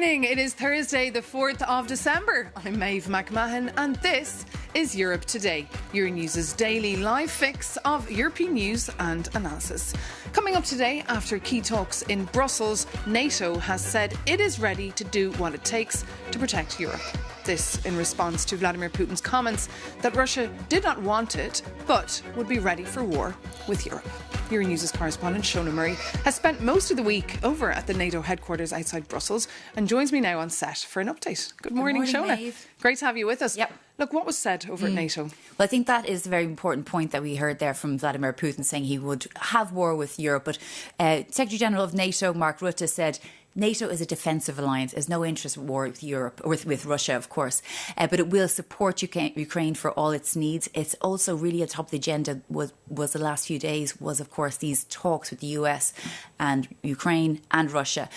morning. It is Thursday, the 4th of December. I'm Méabh Mc Mahon, and this is Europe Today, Euronews' daily live fix of European news and analysis. Coming up today, after key talks in Brussels, NATO has said it is ready to do what it takes to protect Europe. This in response to Vladimir Putin's comments that Russia did not want it, but would be ready for war with Europe. Euronews' correspondent Shona Murray has spent most of the week over at the NATO headquarters outside Brussels and joins me now on set for an update. Good morning, Shona. Maeve. Great to have you with us. Yep. Look, what was said over at NATO? Well, I think that is a very important point that we heard there from Vladimir Putin, saying he would have war with Europe. But Secretary General of NATO, Mark Rutte, said NATO is a defensive alliance. There's no interest in war with Europe, or with Russia, of course. But it will support Ukraine for all its needs. It's also really atop the agenda was the last few days was, of course, these talks with the US and Ukraine and Russia.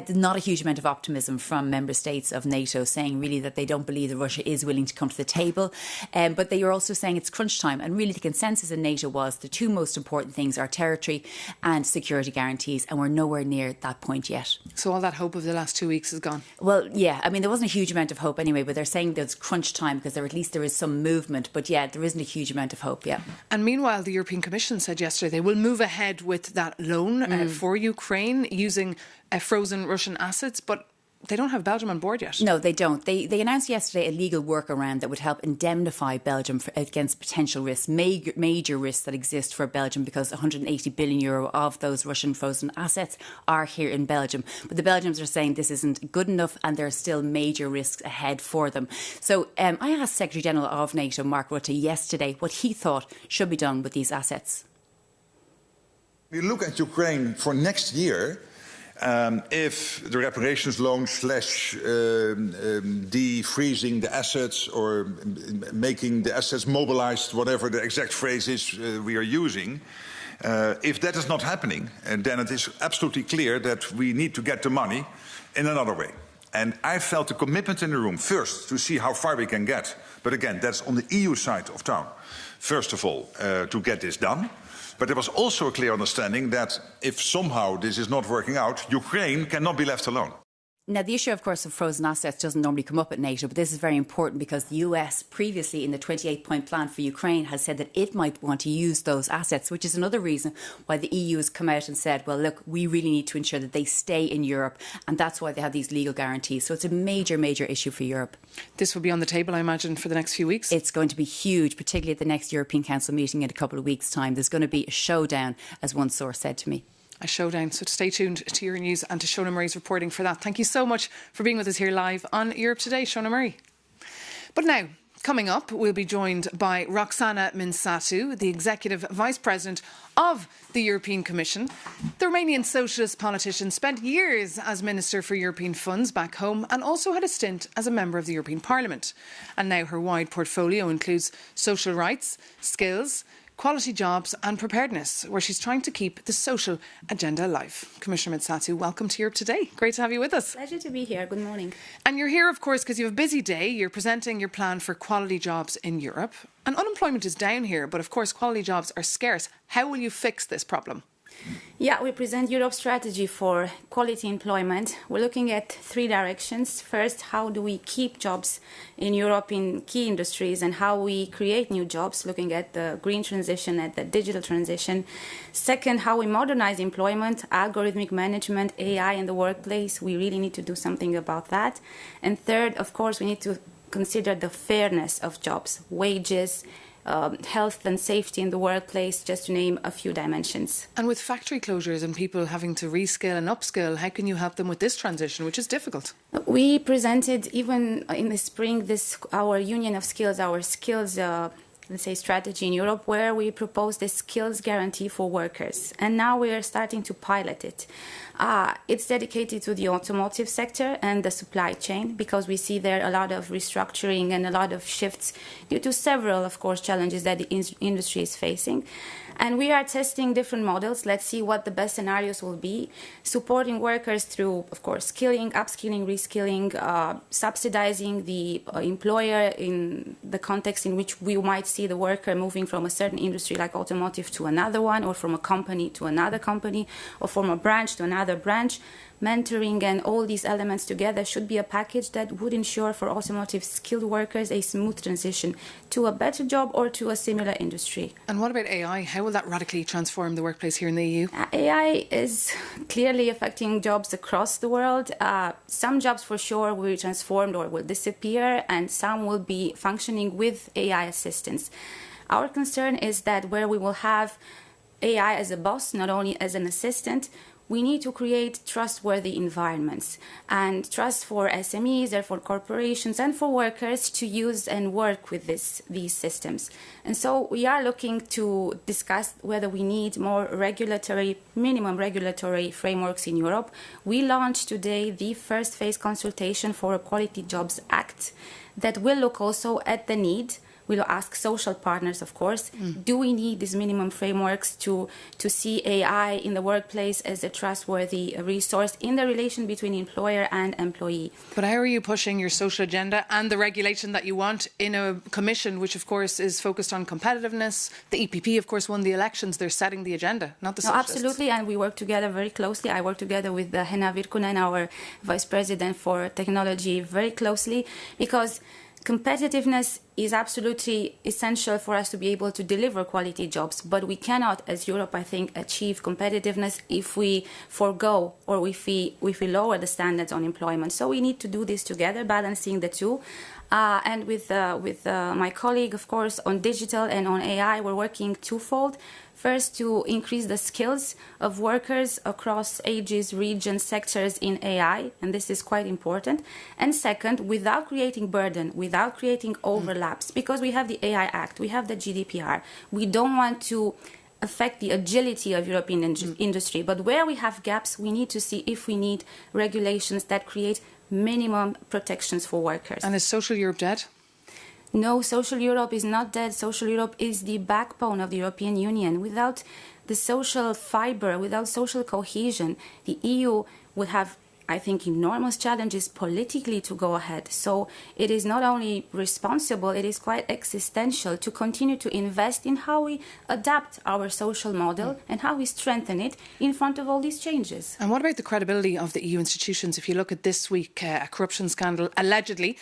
Not a huge amount of optimism from member states of NATO, saying really that they don't believe that Russia is willing to come to the table. But they are also saying it's crunch time. And really the consensus in NATO was the two most important things are territory and security guarantees. And we're nowhere near that point yet. So all that hope of the last 2 weeks is gone? Well, yeah. I mean, there wasn't a huge amount of hope anyway, but they're saying there's crunch time because at least there is some movement. But yeah, there isn't a huge amount of hope, yeah. And meanwhile, the European Commission said yesterday they will move ahead with that loan for Ukraine using frozen Russian assets, but they don't have Belgium on board yet. No, they don't. They announced yesterday a legal workaround that would help indemnify Belgium against potential risks, major risks that exist for Belgium, because 180 billion euro of those Russian frozen assets are here in Belgium. But the Belgians are saying this isn't good enough and there are still major risks ahead for them. So I asked Secretary General of NATO, Mark Rutte, yesterday what he thought should be done with these assets. We look at Ukraine for next year. If the reparations loan / defreezing the assets or making the assets mobilized, whatever the exact phrase is we are using, if that is not happening, then it is absolutely clear that we need to get the money in another way. And I felt a commitment in the room, first, to see how far we can get. But again, that's on the EU side of town. First of all, to get this done. But there was also a clear understanding that if somehow this is not working out, Ukraine cannot be left alone. Now, the issue, of course, of frozen assets doesn't normally come up at NATO, but this is very important because the US previously in the 28-point plan for Ukraine has said that it might want to use those assets, which is another reason why the EU has come out and said, well, look, we really need to ensure that they stay in Europe. And that's why they have these legal guarantees. So it's a major, major issue for Europe. This will be on the table, I imagine, for the next few weeks. It's going to be huge, particularly at the next European Council meeting in a couple of weeks' time. There's going to be a showdown, as one source said to me. A showdown. So stay tuned to Euronews and to Shona Murray's reporting for that. Thank you so much for being with us here live on Europe Today, Shona Murray. But now, coming up, we'll be joined by Roxana Mințatu, the Executive Vice President of the European Commission. The Romanian socialist politician spent years as Minister for European Funds back home and also had a stint as a member of the European Parliament. And now her wide portfolio includes social rights, skills, quality jobs and preparedness, where she's trying to keep the social agenda alive. Commissioner Mințatu, welcome to Europe Today. Great to have you with us. Pleasure to be here. Good morning. And you're here, of course, because you have a busy day. You're presenting your plan for quality jobs in Europe. And unemployment is down here, but of course quality jobs are scarce. How will you fix this problem? Yeah, we present Europe's strategy for quality employment. We're looking at three directions. First, how do we keep jobs in Europe in key industries and how we create new jobs, looking at the green transition, at the digital transition. Second, how we modernize employment, algorithmic management, AI in the workplace. We really need to do something about that. And third, of course, we need to consider the fairness of jobs, wages, health and safety in the workplace, just to name a few dimensions. And with factory closures and people having to reskill and upskill, how can you help them with this transition, which is difficult? We presented, even in the spring, our Union of Skills, our skills let's say, strategy in Europe, where we proposed a skills guarantee for workers. And now we are starting to pilot it. It's dedicated to the automotive sector and the supply chain, because we see there a lot of restructuring and a lot of shifts due to several, of course, challenges that the industry is facing. And we are testing different models. Let's see what the best scenarios will be. Supporting workers through, of course, skilling, upskilling, reskilling, subsidizing the employer in the context in which we might see the worker moving from a certain industry like automotive to another one, or from a company to another company, or from a branch to another branch. mentoring and all these elements together should be a package that would ensure for automotive skilled workers a smooth transition to a better job or to a similar industry. And what about AI? How will that radically transform the workplace here in the EU? AI is clearly affecting jobs across the world. Some jobs for sure will be transformed or will disappear, and some will be functioning with AI assistance. Our concern is that where we will have AI as a boss, not only as an assistant, we need to create trustworthy environments and trust for SMEs, therefore corporations and for workers to use and work with these systems. And so we are looking to discuss whether we need more minimum regulatory frameworks in Europe. We launched today the first phase consultation for a Quality Jobs Act that will look also at the need. We'll ask social partners, of course, do we need these minimum frameworks to see AI in the workplace as a trustworthy resource in the relation between employer and employee? But how are you pushing your social agenda and the regulation that you want in a commission which, of course, is focused on competitiveness? The EPP, of course, won the elections. They're setting the agenda, not the socialists. Absolutely, and we work together very closely. I work together with Henna Virkkunen, our Vice President for Technology, very closely, because competitiveness is absolutely essential for us to be able to deliver quality jobs, but we cannot, as Europe, I think, achieve competitiveness if we forego or if we lower the standards on employment. So we need to do this together, balancing the two. And with my colleague, of course, on digital and on AI, we're working twofold. First, to increase the skills of workers across ages, regions, sectors in AI, and this is quite important. And second, without creating burden, without creating overlaps, because we have the AI Act, we have the GDPR, we don't want to affect the agility of European industry. But where we have gaps, we need to see if we need regulations that create minimum protections for workers. And is Social Europe dead? No, Social Europe is not dead. Social Europe is the backbone of the European Union. Without the social fibre, without social cohesion, the EU would have, I think, enormous challenges politically to go ahead. So it is not only responsible, it is quite existential to continue to invest in how we adapt our social model and how we strengthen it in front of all these changes. And what about the credibility of the EU institutions? If you look at this week, a corruption scandal allegedly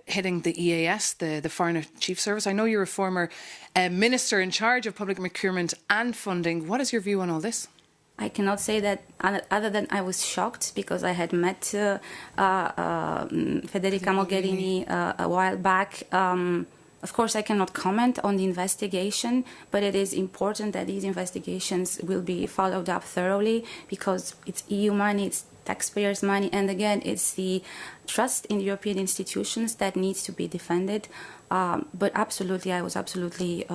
hitting the EAS, the Foreign Chief Service. I know you're a former minister in charge of public procurement and funding. What is your view on all this? I cannot say that other than I was shocked because I had met Federica Mogherini a while back. Of course, I cannot comment on the investigation, but it is important that these investigations will be followed up thoroughly because it's EU money, it's taxpayers' money, and again, it's the trust in European institutions that needs to be defended. But absolutely, I was absolutely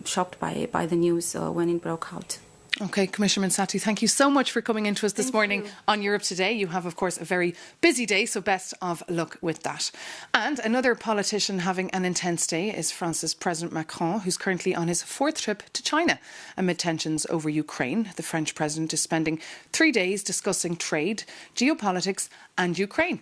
shocked by the news when it broke out. OK, Commissioner Minsati, thank you so much for coming into us this morning on Europe Today. You have, of course, a very busy day, so best of luck with that. And another politician having an intense day is France's President Macron, who's currently on his fourth trip to China amid tensions over Ukraine. The French president is spending 3 days discussing trade, geopolitics and Ukraine.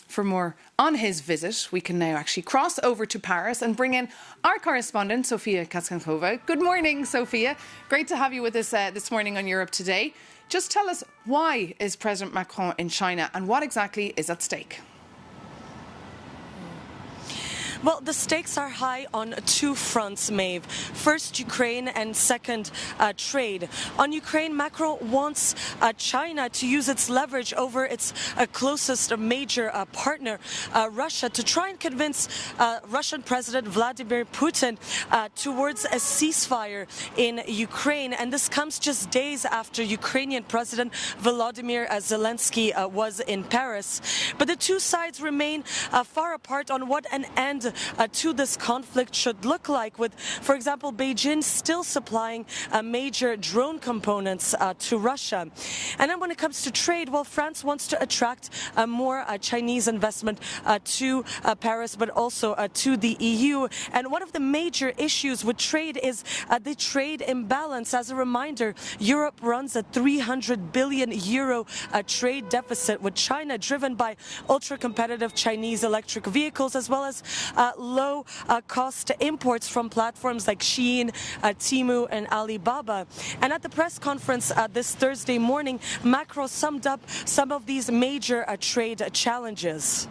For more on his visit, we can now actually cross over to Paris and bring in our correspondent, Sofia Katsankova. Good morning, Sofia. Great to have you with us this morning on Europe Today. Just tell us, why is President Macron in China and what exactly is at stake? Well, the stakes are high on two fronts, Maeve. First, Ukraine, and second, trade. On Ukraine, Macron wants China to use its leverage over its closest major partner, Russia, to try and convince Russian President Vladimir Putin towards a ceasefire in Ukraine. And this comes just days after Ukrainian President Volodymyr Zelensky was in Paris. But the two sides remain far apart on what an end to this conflict should look like, with, for example, Beijing still supplying major drone components to Russia. And then when it comes to trade, well, France wants to attract more Chinese investment to Paris, but also to the EU. And one of the major issues with trade is the trade imbalance. As a reminder, Europe runs a 300 billion euro trade deficit with China, driven by ultra-competitive Chinese electric vehicles, as well as low-cost imports from platforms like Shein, Temu, and Alibaba. And at the press conference this Thursday morning, Macron summed up some of these major trade challenges.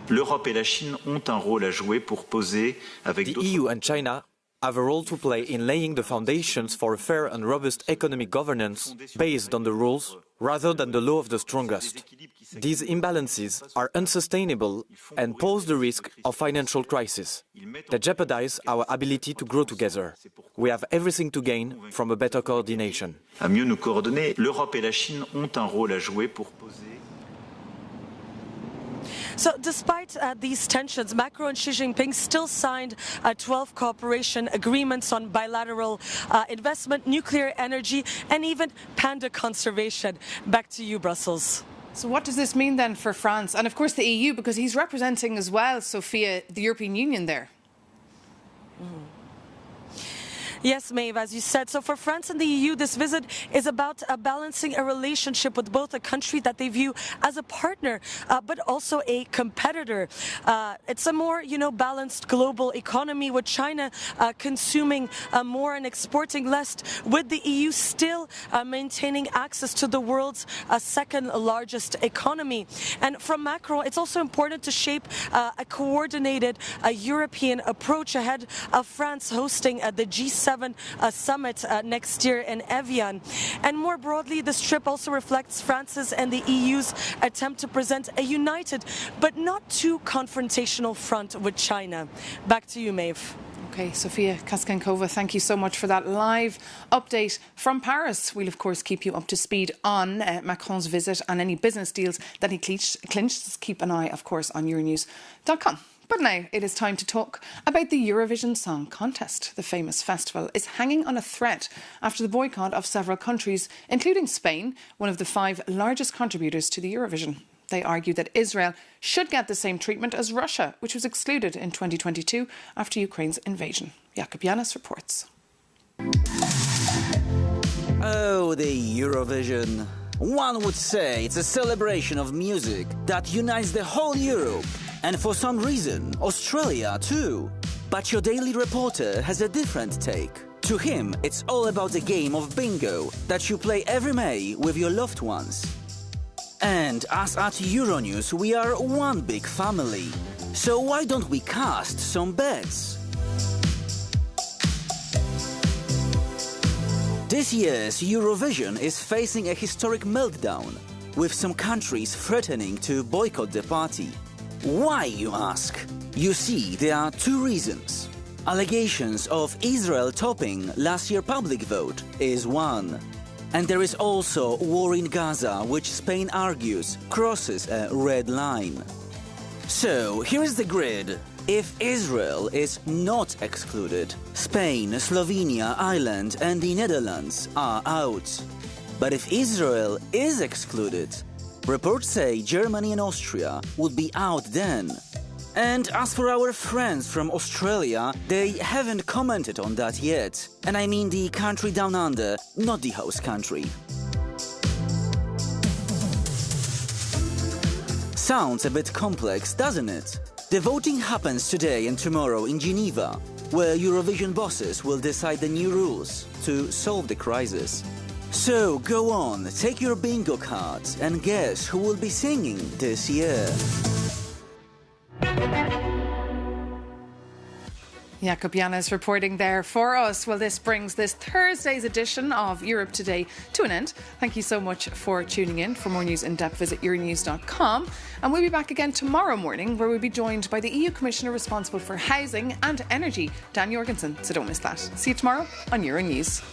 L'Europe et la Chine ont un rôle à jouer pour poser avec the EU and China have a role to play in laying the foundations for a fair and robust economic governance based on the rules rather than the law of the strongest. These imbalances are unsustainable and pose the risk of financial crisis. They jeopardize our ability to grow together. We have everything to gain from a better coordination. À mieux nous coordonner, l'Europe et la Chine ont un rôle à jouer pour poser. So despite these tensions, Macron and Xi Jinping still signed 12 cooperation agreements on bilateral investment, nuclear energy, and even panda conservation. Back to you, Brussels. So what does this mean then for France and, of course, the EU? Because he's representing as well, Sophia, the European Union there. Yes, Maeve, as you said. So for France and the EU, this visit is about balancing a relationship with both a country that they view as a partner, but also a competitor. It's a more, balanced global economy with China consuming more and exporting less, with the EU still maintaining access to the world's second largest economy. And from Macron, it's also important to shape a coordinated European approach ahead of France hosting the G7 summit next year in Evian. And more broadly, this trip also reflects France's and the EU's attempt to present a united but not too confrontational front with China. Back to you, Maeve. Okay, Sofia Kaskankova, thank you so much for that live update from Paris. We'll, of course, keep you up to speed on Macron's visit and any business deals that he clinched. Keep an eye, of course, on Euronews.com. But now it is time to talk about the Eurovision Song Contest. The famous festival is hanging on a thread after the boycott of several countries, including Spain, one of the 5 largest contributors to the Eurovision. They argue that Israel should get the same treatment as Russia, which was excluded in 2022 after Ukraine's invasion. Jakub Janis reports. Oh, the Eurovision. One would say it's a celebration of music that unites the whole Europe. And for some reason, Australia too. But your daily reporter has a different take. To him, it's all about the game of bingo that you play every May with your loved ones. And as at Euronews, we are one big family. So why don't we cast some bets? This year's Eurovision is facing a historic meltdown, with some countries threatening to boycott the party. Why, you ask? You see, there are 2 reasons. Allegations of Israel topping last year's public vote is one. And there is also war in Gaza, which Spain argues crosses a red line. So, here is the grid. If Israel is not excluded, Spain, Slovenia, Ireland and the Netherlands are out. But if Israel is excluded, reports say Germany and Austria would be out then. And as for our friends from Australia, they haven't commented on that yet. And I mean the country down under, not the host country. Sounds a bit complex, doesn't it? The voting happens today and tomorrow in Geneva, where Eurovision bosses will decide the new rules to solve the crisis. So go on, take your bingo cards and guess who will be singing this year. Jakub Janis reporting there for us. Well, this brings this Thursday's edition of Europe Today to an end. Thank you so much for tuning in. For more news in depth, visit Euronews.com. And we'll be back again tomorrow morning, where we'll be joined by the EU Commissioner responsible for housing and energy, Dan Jorgensen. So don't miss that. See you tomorrow on Euronews.